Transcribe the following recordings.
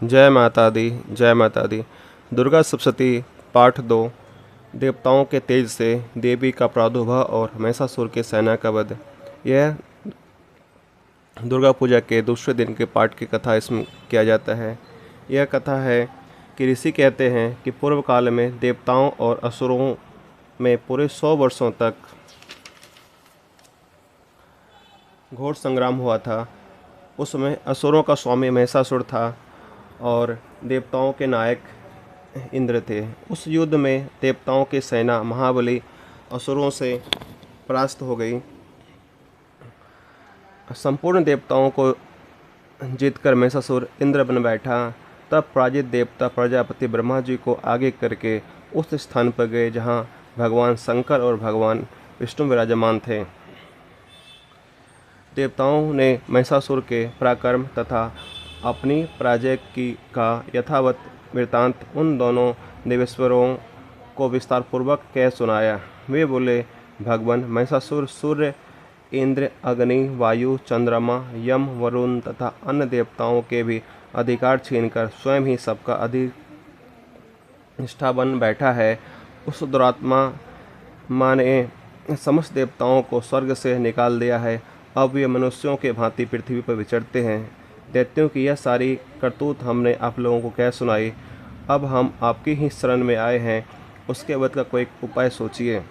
जय माता दी। जय माता दी। दुर्गा सप्तशती पाठ 2। देवताओं के तेज से देवी का प्रादुर्भाव और महिषासुर के सेना का वध। यह दुर्गा पूजा के दूसरे दिन के पाठ की कथा इसमें किया जाता है। यह कथा है कि ऋषि कहते हैं कि पूर्व काल में देवताओं और असुरों में पूरे 100 वर्षों तक घोर संग्राम हुआ था। उस समय असुरों का स्वामी महिषासुर था और देवताओं के नायक इंद्र थे। उस युद्ध में देवताओं की सेना महाबली असुरों से परास्त हो गई। संपूर्ण देवताओं को जीतकर महिषासुर इंद्र बन बैठा। तब पराजित देवता प्रजापति ब्रह्मा जी को आगे करके उस स्थान पर गए जहाँ भगवान शंकर और भगवान विष्णु विराजमान थे। देवताओं ने महिषासुर के पराक्रम तथा अपनी पराजय की का यथावत वृत्तांत उन दोनों देवेश्वरों को विस्तार पूर्वक कह सुनाया। वे बोले, भगवान महिषासुर सूर्य, इंद्र, अग्नि, वायु, चंद्रमा, यम, वरुण तथा अन्य देवताओं के भी अधिकार छीनकर स्वयं ही सबका अधिष्ठा बन बैठा है। उस दुरात्मा माँ ने समस्त देवताओं को स्वर्ग से निकाल दिया है। अब वे मनुष्यों के भांति पृथ्वी पर विचरते हैं। दैत्यों की यह सारी करतूत हमने आप लोगों को कह सुनाई। अब हम आपकी ही शरण में आए हैं, उसके वध का कोई उपाय सोचिए।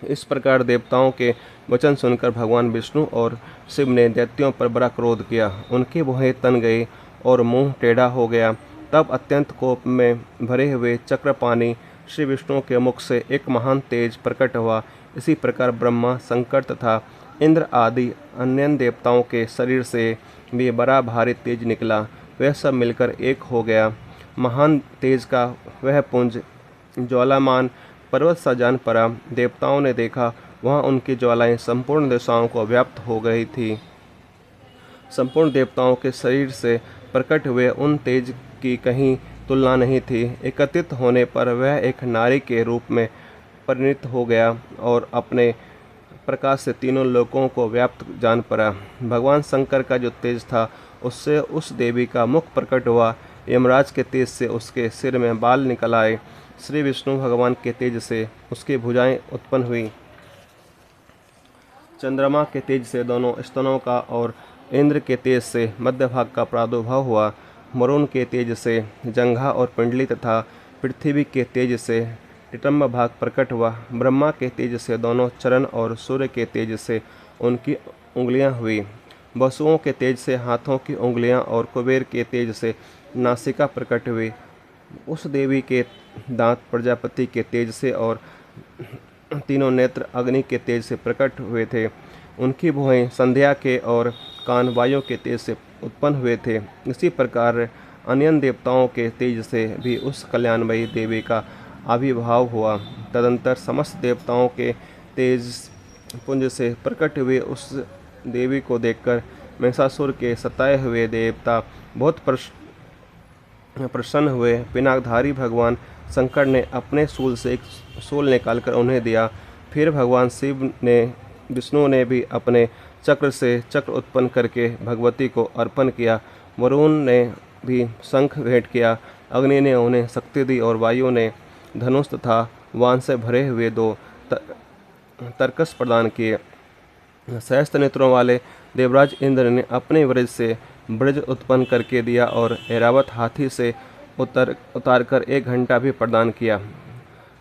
इस प्रकार देवताओं के वचन सुनकर भगवान विष्णु और शिव ने दैत्यों पर बड़ा क्रोध किया। उनके भुहें तन गए और मुंह टेढ़ा हो गया। तब अत्यंत कोप में भरे हुए चक्रपाणी श्री विष्णु के मुख से एक महान तेज प्रकट हुआ। इसी प्रकार ब्रह्मा, शंकर तथा इंद्र आदि अन्य देवताओं के शरीर से भी बड़ा भारी तेज निकला। वह सब मिलकर एक हो गया। महान तेज का वह पुंज ज्वालामान पर्वत सा जान पड़ा। देवताओं ने देखा, वहाँ उनकी ज्वालाएं संपूर्ण दिशाओं को व्याप्त हो गई थी। संपूर्ण देवताओं के शरीर से प्रकट हुए उन तेज की कहीं तुलना नहीं थी। एकत्रित होने पर वह एक नारी के रूप में परिणित हो गया और अपने प्रकाश से तीनों लोकों को व्याप्त जान पड़ा। भगवान शंकर का जो तेज था, उससे उस देवी का मुख प्रकट हुआ। यमराज के तेज से उसके सिर में बाल निकल आए। श्री विष्णु भगवान के तेज से उसकी भुजाएं उत्पन्न हुई। चंद्रमा के तेज से दोनों स्तनों का और इंद्र के तेज से मध्य भाग का प्रादुर्भाव हुआ। वरुण के तेज से जंघा और पिंडली तथा पृथ्वी के तेज से नितंब भाग प्रकट हुआ। ब्रह्मा के तेज से दोनों चरण और सूर्य के तेज से उनकी उंगलियां हुई। वसुओं के तेज से हाथों की उंगलियां और कुबेर के तेज से नासिका प्रकट हुई। उस देवी के दांत प्रजापति के तेज से और तीनों नेत्र अग्नि के तेज से प्रकट हुए थे। उनकी भुहें संध्या के और कान वायु के तेज से उत्पन्न हुए थे। इसी प्रकार अन्य देवताओं के तेज से भी उस कल्याणमयी देवी का आविर्भाव हुआ। तदंतर समस्त देवताओं के तेज पुंज से प्रकट हुए उस देवी को देखकर महिषासुर के सताए हुए देवता बहुत प्रसन्न हुए। पिनाकधारी भगवान शंकर ने अपने शूल से एक शूल निकालकर उन्हें दिया। फिर भगवान शिव ने विष्णु ने भी अपने चक्र से चक्र उत्पन्न करके भगवती को अर्पण किया। वरुण ने भी शंख भेंट किया। अग्नि ने उन्हें शक्ति दी और वायु ने धनुष तथा वान से भरे हुए 2 तरकस प्रदान किए। सहस्त्र नेत्रों वाले देवराज इंद्र ने अपने वज्र से ब्रज उत्पन्न करके दिया और ऐरावत हाथी से उतारकर 1 घंटा भी प्रदान किया।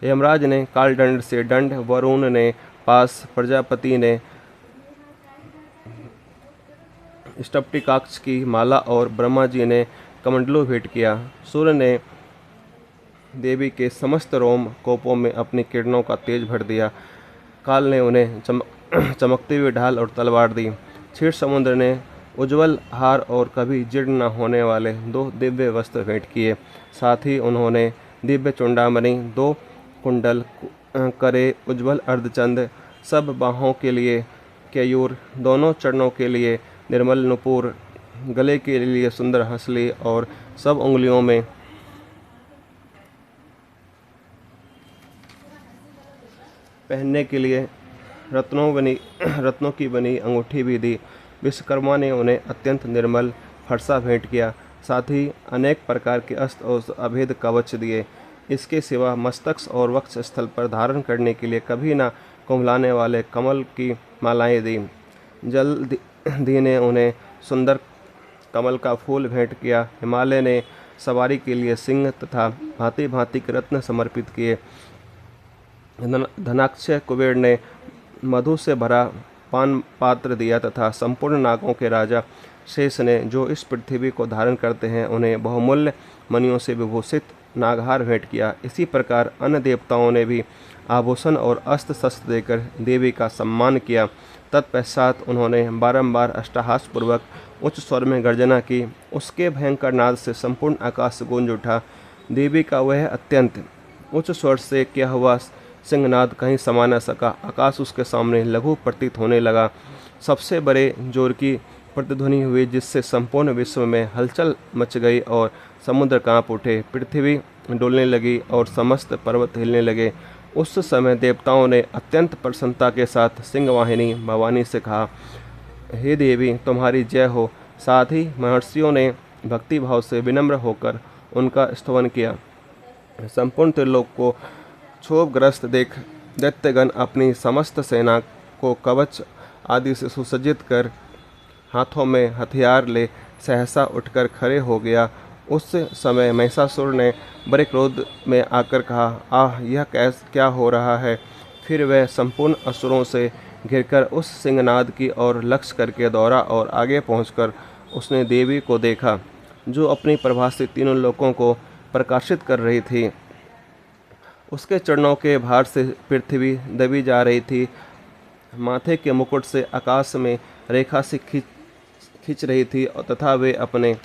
यमराज ने कालदंड से दंड, वरुण ने पास, प्रजापति ने स्फटिकाक्ष की माला और ब्रह्मा जी ने कमंडलू भेंट किया। सूर्य ने देवी के समस्त रोम कोपों में अपनी किरणों का तेज भर दिया। काल ने उन्हें चमकती हुई ढाल और तलवार दी। क्षीर समुद्र ने उज्ज्वल हार और कभी जीर्ण न होने वाले 2 दिव्य वस्त्र भेंट किए। साथ ही उन्होंने दिव्य चूड़ामणि, 2 कुंडल, करे उज्ज्वल अर्धचंद, सब बाहों के लिए केयूर, दोनों चरणों के लिए निर्मल नुपुर, गले के लिए सुंदर हंसली और सब उंगलियों में पहनने के लिए रत्नों की बनी अंगूठी भी दी। विश्वकर्मा ने उन्हें अत्यंत निर्मल फरसा भेंट किया। साथ ही अनेक प्रकार के अस्त्र और अभेद कवच दिए। इसके सिवा मस्तक और वक्ष स्थल पर धारण करने के लिए कभी न कुम्हलाने वाले कमल की मालाएं दी। जल्दी ने उन्हें सुंदर कमल का फूल भेंट किया। हिमालय ने सवारी के लिए सिंह तथा भांति भांति के रत्न समर्पित किए। धनाक्षय कुबेर ने मधु से भरा पान पात्र दिया तथा संपूर्ण नागों के राजा शेष ने, जो इस पृथ्वी को धारण करते हैं, उन्हें बहुमूल्य मणियों से विभूषित नागहार भेंट किया। इसी प्रकार अन्य देवताओं ने भी आभूषण और अस्त्र शस्त्र देकर देवी का सम्मान किया। तत्पश्चात उन्होंने बारंबार अट्टहास पूर्वक उच्च स्वर में गर्जना की। उसके भयंकर नाद से संपूर्ण आकाश गूंज उठा। देवी का वह अत्यंत उच्च स्वर से किया हुआ सिंहनाद कहीं समा न सका। आकाश उसके सामने लघु प्रतीत होने लगा। सबसे बड़े जोर की प्रतिध्वनि हुई, जिससे संपूर्ण विश्व में हलचल मच गई और समुद्र कांप उठे, पृथ्वी डोलने लगी और समस्त पर्वत हिलने लगे। उस समय देवताओं ने अत्यंत प्रसन्नता के साथ सिंहवाहिनी भवानी से कहा, हे देवी, तुम्हारी जय हो। साथ ही महर्षियों ने भक्तिभाव से विनम्र होकर उनका स्तवन किया। संपूर्ण त्रिलोक को क्षोभग्रस्त देख दैत्यगण अपनी समस्त सेना को कवच आदि से सुसज्जित कर हाथों में हथियार ले सहसा उठकर खड़े हो गया। उस समय महिषासुर ने बड़े क्रोध में आकर कहा, आह, यह क्या हो रहा है। फिर वह संपूर्ण असुरों से घिरकर उस सिंहनाद की ओर लक्ष्य करके दौड़ा और आगे पहुंचकर उसने देवी को देखा, जो अपनी प्रभा से तीनों लोकों को प्रकाशित कर रही थी। उसके चरणों के भार से पृथ्वी दबी जा रही थी। माथे के मुकुट से आकाश में रेखा से खींच रही थी तथा वे अपने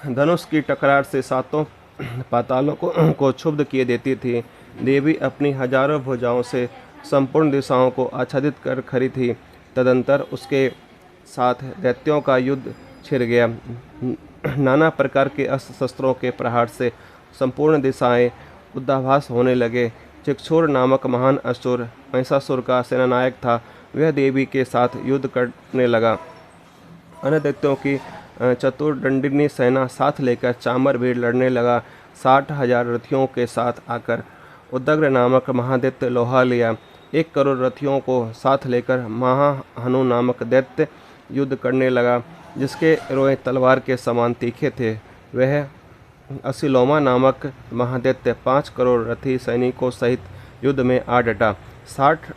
धनुष की टकरार से सातों पातालों को क्षुब्ध किए देती थी। देवी अपनी हजारों भुजाओं से संपूर्ण दिशाओं को आच्छादित कर खड़ी थी। तदंतर उसके साथ दैत्यों का युद्ध छिड़ गया। नाना प्रकार के अस्त्र शस्त्रों के प्रहार से संपूर्ण दिशाएं उद्भास होने लगे। चिक्षुर नामक महान असुर महिषासुर का सेनानायक था। वह देवी के साथ युद्ध करने लगा। अन्य दैत्यों की चतुर्दंडिनी सेना साथ लेकर चामर भीड़ लड़ने लगा। 60,000 रथियों के साथ आकर उदग्र नामक महादैत्य लोहा लिया। 1 करोड़ रथियों को साथ लेकर महाहनु नामक दैत्य युद्ध करने लगा, जिसके रोए तलवार के समान तीखे थे। वह असिलोमा नामक महादैत्य 5 करोड़ रथी सैनिकों सहित युद्ध में आ डटा। 60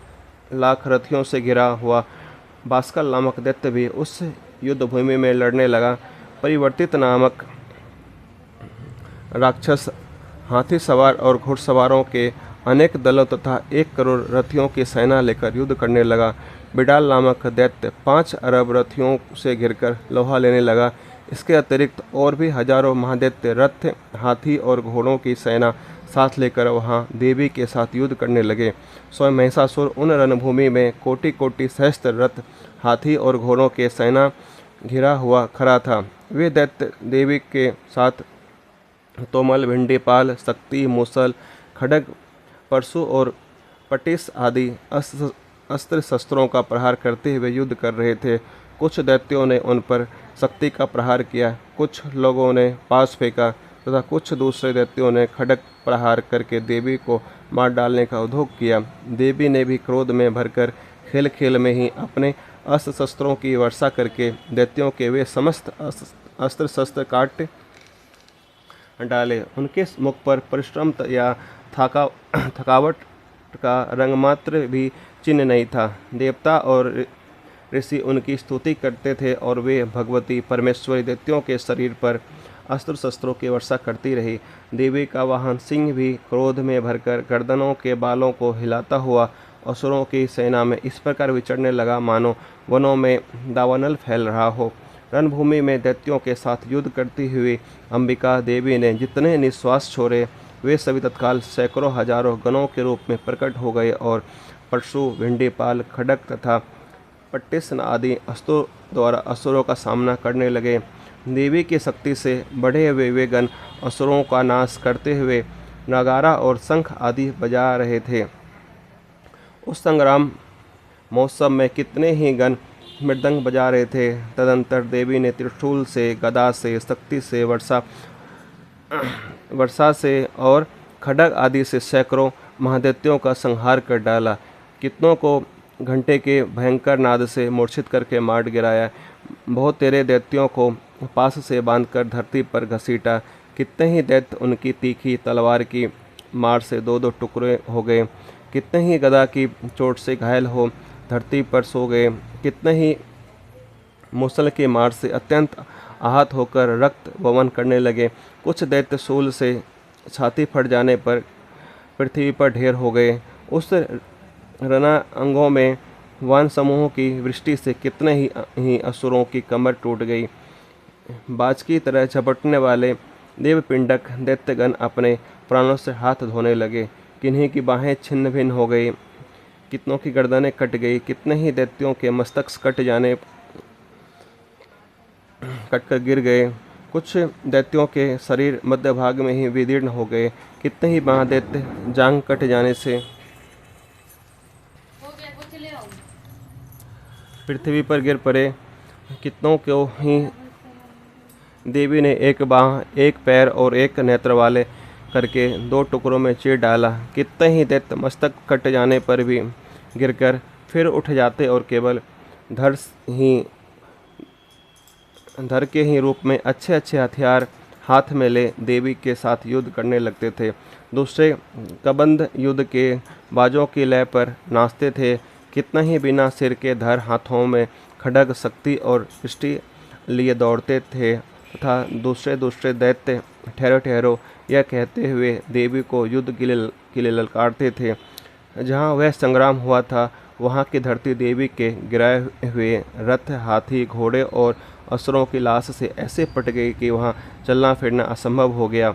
लाख रथियों से घिरा हुआ बास्कल नामक दैत्य भी उस युद्ध भूमि में लड़ने लगा। परिवर्तित नामक राक्षस हाथी सवार और घुड़सवारों के अनेक दलों तथा 1 करोड़ रथियों की सेना लेकर युद्ध करने लगा। बिडाल नामक दैत्य 5 अरब रथियों से घिरकर लोहा लेने लगा। इसके अतिरिक्त और भी हजारों महादैत्य रथ, हाथी और घोड़ों की सेना साथ लेकर वहां देवी के साथ युद्ध करने लगे। स्वयं महिषासुर उन रणभूमि में कोटि कोटि सहस्त्र रथ, हाथी और घोड़ों के सेना घिरा हुआ खड़ा था। वे दैत्य देवी के साथ तोमल, भिंडीपाल, शक्ति, मूसल, खड्ग, परशु और पटिस आदि अस्त्र शस्त्रों का प्रहार करते हुए युद्ध कर रहे थे। कुछ दैत्यों ने उन पर शक्ति का प्रहार किया, कुछ लोगों ने पास फेंका तथा कुछ दूसरे दैत्यों ने खड्ग प्रहार करके देवी को मार डालने का उद्योग किया। देवी ने भी क्रोध में भरकर खेल खेल में ही अपने अस्त्र शस्त्रों की वर्षा करके दैत्यों के वे समस्त अस्त्र शस्त्र काट डाले। उनके मुख पर परिश्रम या थकावट का रंगमात्र भी चिन्ह नहीं था। देवता और ऋषि उनकी स्तुति करते थे और वे भगवती परमेश्वरी दैत्यों के शरीर पर अस्त्र शस्त्रों की वर्षा करती रही। देवी का वाहन सिंह भी क्रोध में भरकर गर्दनों के बालों को हिलाता हुआ असुरों की सेना में इस प्रकार विचरने लगा, मानो वनों में दावानल फैल रहा हो। रणभूमि में दैत्यों के साथ युद्ध करती हुई अंबिका देवी ने जितने निश्वास छोड़े, वे सभी तत्काल सैकड़ों हजारों गणों के रूप में प्रकट हो गए और परशु, भिंडीपाल, खड्ग तथा पट्टिस आदि अस्त्रों द्वारा असुरों का सामना करने लगे। देवी की शक्ति से बढ़े हुए वे गण असुरों का नाश करते हुए नगारा और शंख आदि बजा रहे थे। उस संग्राम महोत्सव में कितने ही गण मृदंग बजा रहे थे। तदंतर देवी ने त्रिशूल से, गदा से, शक्ति से, वर्षा से और खड्ग आदि से सैकड़ों महादैत्यों का संहार कर डाला। कितनों को घंटे के भयंकर नाद से मूर्छित करके मार गिराया। बहुत तेरे दैत्यों को पास से बांधकर धरती पर घसीटा। कितने ही दैत्य उनकी तीखी तलवार की मार से दो दो टुकड़े हो गए। कितने ही गदा की चोट से घायल हो धरती पर सो गए। कितने ही मूसल की मार से अत्यंत आहत होकर रक्त वमन करने लगे। कुछ दैत्य शूल से छाती फट जाने पर पृथ्वी पर ढेर हो गए। उस रणांगों में वान समूहों की वृष्टि से कितने ही असुरों की कमर टूट गई। बाज की तरह झपटने वाले देवपिंडक दैत्यगण अपने प्राणों से हाथ धोने लगे। किन्हीं की बाहें छिन्न भिन्न हो गई, कितनों की गर्दनें कट गई। कितने ही दैत्यों के मस्तक कट कर गिर गए। कुछ दैत्यों के शरीर मध्य भाग में ही विदीर्ण हो गए। कितने ही महादैत्य जांग कट जाने से पृथ्वी पर गिर पड़े। कितनों को ही देवी ने एक बाह, एक पैर और एक नेत्र वाले करके दो टुकड़ों में चीर डाला। कितने ही दैत्य मस्तक कट जाने पर भी गिरकर फिर उठ जाते और केवल धर के ही रूप में अच्छे अच्छे हथियार हाथ में ले देवी के साथ युद्ध करने लगते थे। दूसरे कबंध युद्ध के बाजों की लय पर नाचते थे। कितना ही बिना सिर के धर हाथों में खड्ग, शक्ति और दृष्टि लिए दौड़ते थे तथा दूसरे दैत्य ठहरो ठहरो यह कहते हुए देवी को युद्ध के लिए ललकारते थे। जहाँ वह संग्राम हुआ था वहाँ की धरती देवी के गिराए हुए रथ, हाथी, घोड़े और असुरों की लाश से ऐसे पट गई कि वहाँ चलना फिरना असंभव हो गया।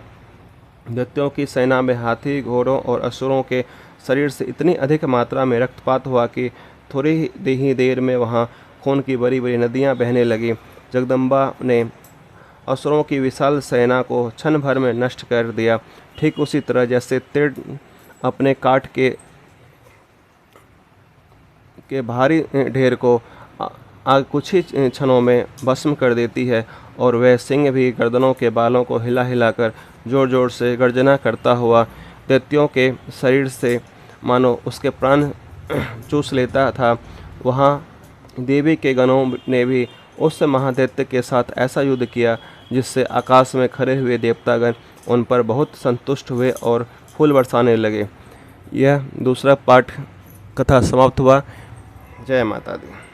दैत्यों की सेना में हाथी, घोड़ों और असुरों के शरीर से इतनी अधिक मात्रा में रक्तपात हुआ कि थोड़ी ही देर में वहाँ खून की बड़ी बड़ी नदियाँ बहने लगी। जगदम्बा ने असुरों की विशाल सेना को क्षण भर में नष्ट कर दिया। ठीक उसी तरह जैसे तीर अपने काट के भारी ढेर को आग कुछ ही क्षणों में भस्म कर देती है, और वह सिंह भी गर्दनों के बालों को हिला हिलाकर जोर जोर से गर्जना करता हुआ दैत्यों के शरीर से मानो उसके प्राण चूस लेता था। वहाँ देवी के गणों ने भी उस महादैत्य के साथ ऐसा युद्ध किया जिससे आकाश में खड़े हुए देवतागण उन पर बहुत संतुष्ट हुए और फूल बरसाने लगे। यह दूसरा पाठ कथा समाप्त हुआ। जय माता दी।